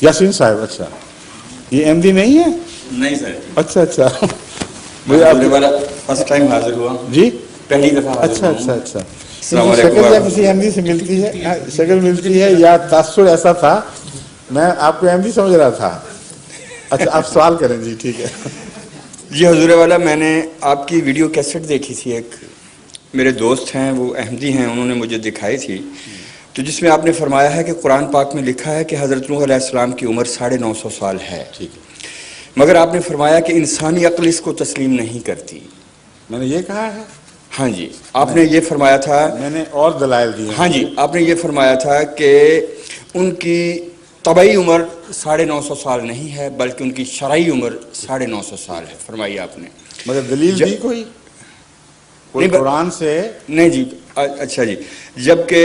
यासीन साहब, अच्छा, ये एमडी नहीं है? नहीं सर। अच्छा अच्छा, मुझे आपके वाला फर्स्ट टाइम हाजिर हुआ जी, पहली दफा हाजिर अच्छा हुआ अच्छा हूँ। अच्छा। अस्सलाम इनकी वालेकुम शक्ल या किसी एमडी से मिलती है, हाँ, शक्ल मिलती है या तासुर ऐसा था, मैं आपको एमडी समझ रहा था। अच्छा, आप सवाल करें जी, ठीक है। जी हजूर वाला, मैंने आपकी वीडियो कैसेट देखी थी, एक मेरे दोस्त हैं वो अहमदी हैं, उन्होंने मुझे दिखाई थी, तो जिसमें आपने फरमाया है कि कुरान पाक में लिखा है कि हज़रत नूह अलैहिस्सलाम की उम्र 950 साल है, ठीक है, मगर आपने फरमाया कि इंसानी अक्ल इसको तस्लीम नहीं करती। मैंने ये कहा है? हाँ जी, आपने ये फरमाया था। मैंने और दलाइल दिए हाँ जी, आपने ये फरमाया था कि उनकी तबई उम्र 950 साल नहीं है, बल्कि उनकी शरई उम्र 950 साल है, फरमाई आपने। मगर दलील दी कोई नहीं, कुरान से? नहीं जी, अच्छा जी, जबकि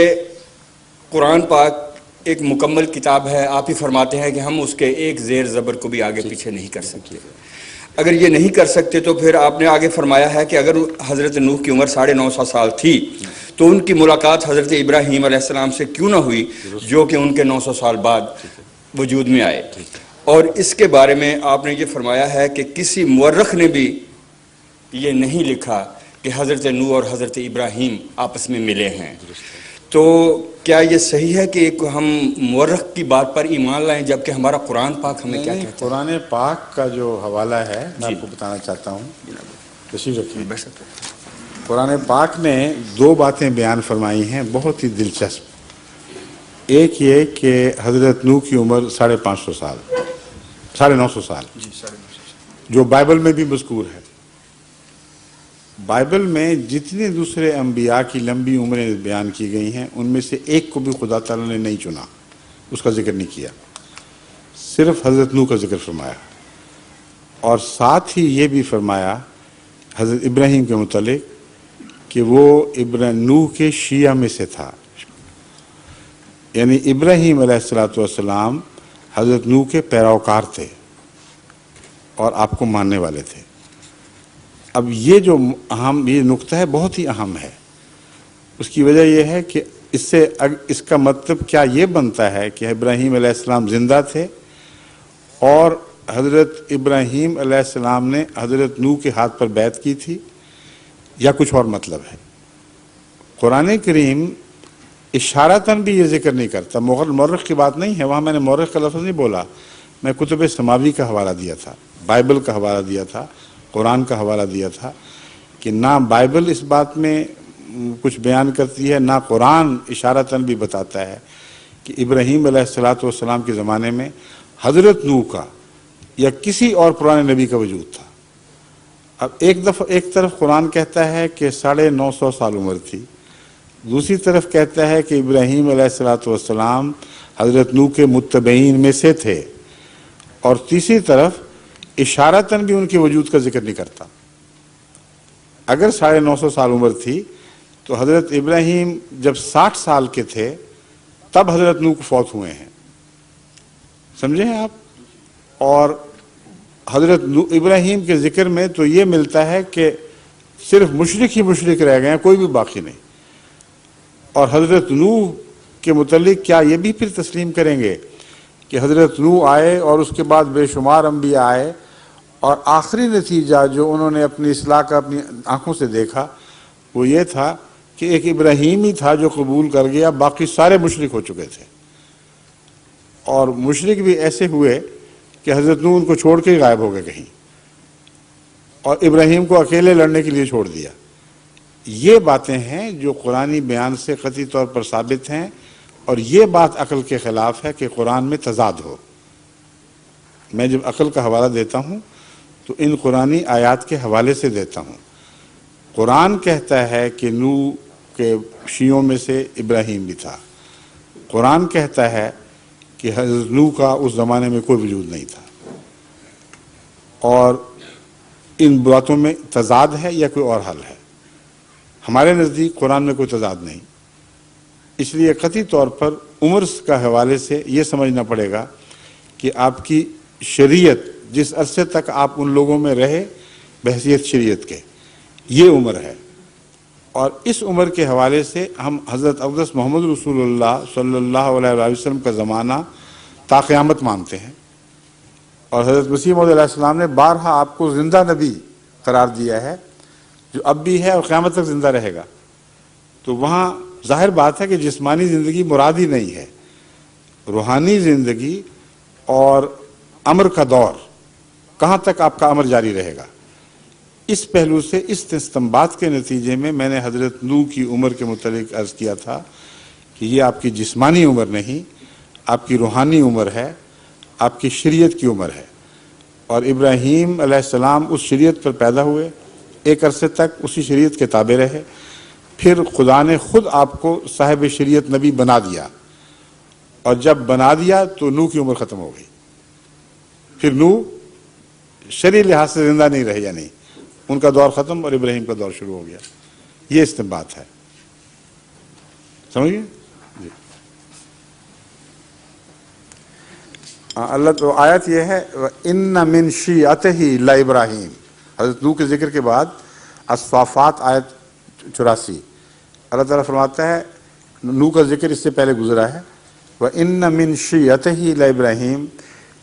कुरान पाक एक मुकम्मल किताब है, आप ही फरमाते हैं कि हम उसके एक ज़ेर ज़बर को भी आगे पीछे नहीं कर सकते। अगर ये नहीं कर सकते तो फिर आपने आगे फरमाया है कि अगर हज़रत नूह की उम्र 950 साल थी तो उनकी मुलाकात हज़रत इब्राहीम अलैहिस्सलाम से क्यों ना हुई, जो कि उनके 900 साल बाद वजूद में आए। और इसके बारे में आपने ये फरमाया है कि किसी मुअर्रिख ने भी ये नहीं लिखा कि हज़रत नूह और हज़रत इब्राहीम आपस में मिले हैं। तो क्या ये सही है कि हम मुअर्रिख की बात पर ईमान लाएं, जबकि हमारा कुरान पाक हमें क्या कहता है? कुरान पाक का जो हवाला है मैं आपको बताना चाहता हूँ, तशरीफ रखिए। कुरान पाक ने दो बातें बयान फरमाई हैं बहुत ही दिलचस्प। एक ये कि हज़रत नूह की उम्र 550 साल, 950 साल, जो बाइबल में भी मज़कूर है। बाइबल में जितने दूसरे अंबिया की लंबी उम्रें बयान की गई हैं, उनमें से एक को भी खुदा ताला ने नहीं चुना, उसका जिक्र नहीं किया, सिर्फ हज़रत नूह का जिक्र फरमाया। और साथ ही ये भी फरमाया हज़रत इब्राहीम के मुतालिक कि वो नूह के शिया में से था, यानी इब्राहीम अलैहिस्सलाम हज़रत नूह के पैरोकार थे और आपको मानने वाले थे। अब ये जो अहम ये नुक्ता है बहुत ही अहम है। उसकी वजह यह है कि इससे इसका मतलब क्या ये बनता है कि इब्राहीम अलैहिस्सलाम ज़िंदा थे और हज़रत इब्राहीम अलैहिस्सलाम ने हज़रत नूह के हाथ पर बैत की थी, या कुछ और मतलब है? कुरान करीम इशारतन भी ये जिक्र नहीं करता। मुअर्रिख की बात नहीं है, वहाँ मैंने मुअर्रिख का लफ्ज़ नहीं बोला, मैं कुतुब समावी का हवाला दिया था, बाइबल का हवाला दिया था, कुरान का हवाला दिया था कि ना बाइबल इस बात में कुछ बयान करती है, ना कुरान इशारतन भी बताता है कि इब्राहीम अलैहिस्सलाम के ज़माने में हज़रत नूह का या किसी और पुराने नबी का वजूद था। अब एक तरफ कुरान कहता है कि 950 साल उम्र थी, दूसरी तरफ कहता है कि इब्राहीम अलैहिस्सलाम हज़रत नूह के मुत्तबईन में से थे, और तीसरी तरफ इशारतन भी उनके वजूद का जिक्र नहीं करता। अगर 950 साल उम्र थी तो हज़रत इब्राहीम जब 60 साल के थे तब हज़रत नूह को फौत हुए हैं, समझे हैं आप? और हज़रत इब्राहीम के ज़िक्र में तो ये मिलता है कि सिर्फ मुशरिक ही मुशरिक रह गए हैं, कोई भी बाकी नहीं। और हज़रत नूह के मुतल्लिक क्या ये भी फिर तस्लीम करेंगे कि हज़रत नूह आए और उसके बाद बेशुमार अंबिया आए, और आखिरी नतीजा जो उन्होंने अपनी इस्लाह का अपनी आँखों से देखा वो ये था कि एक इब्राहीम ही था जो कबूल कर गया, बाकी सारे मुशरिक हो चुके थे। और मुशरिक भी ऐसे हुए कि हज़रत नूह उनको छोड़ के गायब हो गए कहीं, और इब्राहीम को अकेले लड़ने के लिए छोड़ दिया। ये बातें हैं जो कुरानी बयान से क़तई तौर पर साबित हैं, और ये बात अक्ल के ख़िलाफ़ है कि कुरान में तज़ाद हो। मैं जब अक्ल का हवाला देता हूँ तो इन कुरानी आयात के हवाले से देता हूँ। कुरान कहता है कि नूह के शियों में से इब्राहीम भी था। कुरान कहता है कि हज़रत नूह का उस ज़माने में कोई वजूद नहीं था। और इन बातों में तज़ाद है या कोई और हल है? हमारे नज़दीक कुरान में कोई तज़ाद नहीं। इसलिए क़तई तौर पर उम्र का हवाले से ये समझना पड़ेगा कि आपकी शरीयत जिस अरसे तक आप उन लोगों में रहे बहैसियत शरीयत के, ये उम्र है। और इस उम्र के हवाले से हम हज़रत अक़दस मोहम्मद रसूलुल्लाह सल्लल्लाहु अलैहि वसल्लम का ज़माना تا قیامت مانتے ہیں، اور حضرت مسیح موعود علیہ السلام نے بارہا آپ کو زندہ نبی قرار دیا ہے جو اب بھی ہے اور قیامت تک زندہ رہے گا، تو وہاں ظاہر بات ہے کہ جسمانی زندگی مراد ہی نہیں ہے، روحانی زندگی اور امر کا دور، کہاں تک آپ کا امر جاری رہے گا۔ اس پہلو سے اس استنباط کے نتیجے میں نے حضرت نوح کی عمر کے متعلق عرض کیا تھا کہ یہ آپ کی جسمانی عمر نہیں، آپ کی روحانی عمر ہے، آپ کی شریعت کی عمر ہے، اور ابراہیم علیہ السلام اس شریعت پر پیدا ہوئے، ایک عرصے تک اسی شریعت کے تابع رہے، پھر خدا نے خود آپ کو صاحب شریعت نبی بنا دیا، اور جب بنا دیا تو نوح کی عمر ختم ہو گئی، پھر نوح شرعی لحاظ سے زندہ نہیں رہے، یا نہیں، ان کا دور ختم اور ابراہیم کا دور شروع ہو گیا۔ یہ استنباط ہے، سمجھ گئے؟ جی اللہ تو آیت یہ ہے ان من شیعتہ لابراہیم، حضرت نوح کے ذکر کے بعد الصافات آیت 84 اللہ تعالیٰ فرماتا ہے، نوح کا ذکر اس سے پہلے گزرا ہے، وَإِنَّ مِن شِيَّتِهِ لَإِبْرَاهِيمَ،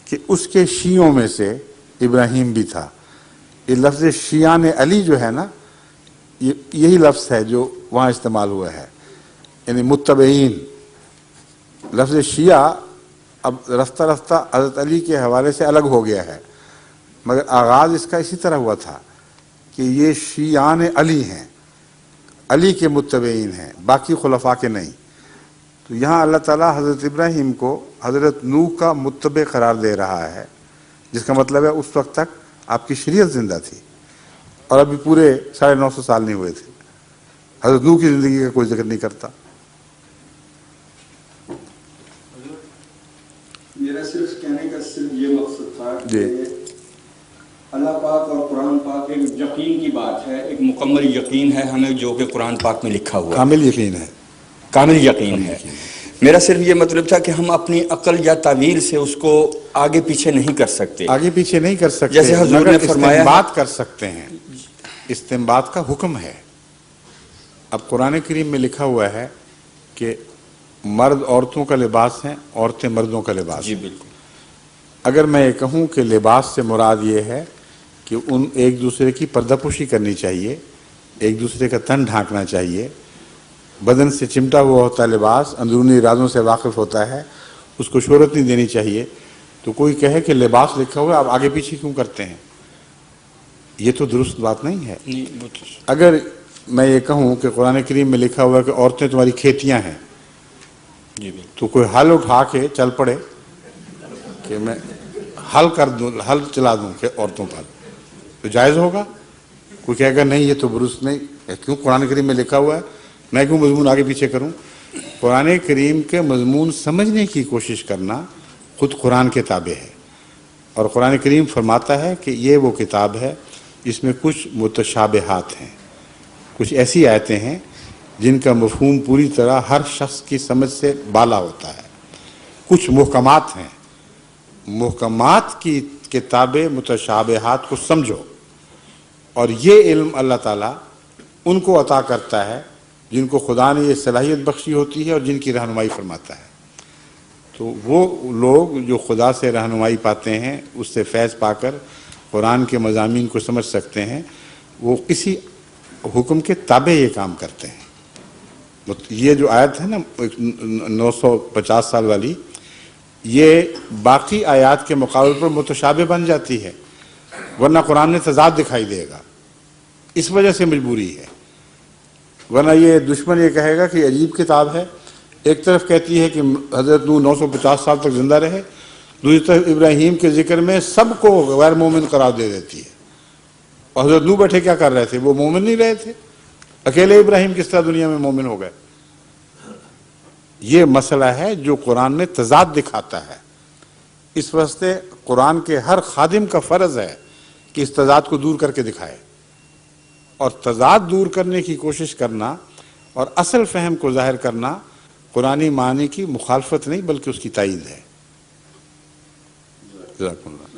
کہ اس کے شیعوں میں سے ابراہیم بھی تھا۔ یہ لفظ شیعان علی جو ہے نا، یہی لفظ ہے جو وہاں استعمال ہوا ہے، یعنی متبعین۔ لفظ شیعہ اب رفتہ رفتہ حضرت علی کے حوالے سے الگ ہو گیا ہے، مگر آغاز اس کا اسی طرح ہوا تھا کہ یہ شیعان علی ہیں، علی کے متبعین ہیں، باقی خلفاء کے نہیں۔ تو یہاں اللہ تعالیٰ حضرت ابراہیم کو حضرت نوح کا متبع قرار دے رہا ہے، جس کا مطلب ہے اس وقت تک آپ کی شریعت زندہ تھی، اور ابھی پورے 950 سال نہیں ہوئے تھے۔ حضرت نوح کی زندگی کا کوئی ذکر نہیں کرتا۔ میرا صرف کہنے کا صرف یہ مقصد تھا جی، کہ اللہ پاک اور قرآن پاک ایک یقین کی بات ہے، ایک مکمل یقین ہے ہمیں جو کہ قرآن پاک میں لکھا ہوا ہے، کامل یقین ہے، کامل یقین ہے۔ میرا صرف یہ مطلب تھا کہ ہم اپنی عقل یا تعویل سے اس کو آگے پیچھے نہیں کر سکتے، آگے پیچھے نہیں کر سکتے، جیسے حضور مگر نے فرمایا ہے۔ استنباط کر سکتے ہیں، استنباط کا حکم ہے۔ اب قرآن کریم میں لکھا ہوا ہے کہ مرد عورتوں کا لباس ہیں، عورتیں مردوں کا لباس جی ہیں۔ بالکل، اگر میں یہ کہوں کہ لباس سے مراد یہ ہے کہ ان ایک دوسرے کی پردہ پوشی کرنی چاہیے، ایک دوسرے کا تن ڈھانکنا چاہیے، بدن سے چمٹا ہوا ہوتا ہے لباس، اندرونی ارادوں سے واقف ہوتا ہے، اس کو شہرت نہیں دینی چاہیے، تو کوئی کہے کہ لباس لکھا ہوا ہے آپ آگے پیچھے کیوں کرتے ہیں؟ یہ تو درست بات نہیں ہے۔ اگر میں یہ کہوں کہ قرآن کریم میں لکھا ہوا ہے کہ عورتیں تمہاری کھیتیاں ہیں، تو کوئی ہل اٹھا کے چل پڑے کہ میں ہل کر دوں، ہل چلا دوں کہ عورتوں پر، تو جائز ہوگا؟ کوئی کہے گا نہیں یہ تو درست نہیں، کیوں قرآن کریم میں لکھا ہوا ہے، میں کیوں مضمون آگے پیچھے کروں؟ قرآن کریم کے مضمون سمجھنے کی کوشش کرنا خود قرآن کے تابع ہے، اور قرآن کریم فرماتا ہے کہ یہ وہ کتاب ہے جس میں کچھ متشابہات ہیں، کچھ ایسی آیتیں ہیں جن کا مفہوم پوری طرح ہر شخص کی سمجھ سے بالا ہوتا ہے، کچھ محکمات ہیں، محکمات کی کتابیں متشابہات کو سمجھو، اور یہ علم اللہ تعالیٰ ان کو عطا کرتا ہے جن کو خدا نے یہ صلاحیت بخشی ہوتی ہے اور جن کی رہنمائی فرماتا ہے۔ تو وہ لوگ جو خدا سے رہنمائی پاتے ہیں، اس سے فیض پا کر قرآن کے مضامین کو سمجھ سکتے ہیں، وہ کسی حکم کے تابع یہ کام کرتے ہیں۔ یہ جو آیت ہے نا 950 سال والی، یہ باقی آیات کے مقابلے پر متشابہ بن جاتی ہے، ورنہ قرآن میں تضاد دکھائی دے گا، اس وجہ سے مجبوری ہے، ورنہ یہ دشمن یہ کہے گا کہ عجیب کتاب ہے، ایک طرف کہتی ہے کہ حضرت نوح 950 سال تک زندہ رہے، دوسری طرف ابراہیم کے ذکر میں سب کو غیر مومن قرار دے دیتی ہے، اور حضرت نوح بیٹھے کیا کر رہے تھے؟ وہ مومن نہیں رہے تھے، اکیلے ابراہیم کس طرح دنیا میں مومن ہو گئے؟ یہ مسئلہ ہے جو قرآن میں تضاد دکھاتا ہے، اس واسطے قرآن کے ہر خادم کا فرض ہے کہ اس تضاد کو دور کر کے دکھائے، اور تضاد دور کرنے کی کوشش کرنا اور اصل فہم کو ظاہر کرنا قرآنی معنی کی مخالفت نہیں بلکہ اس کی تائید ہے۔ جزاکم اللہ۔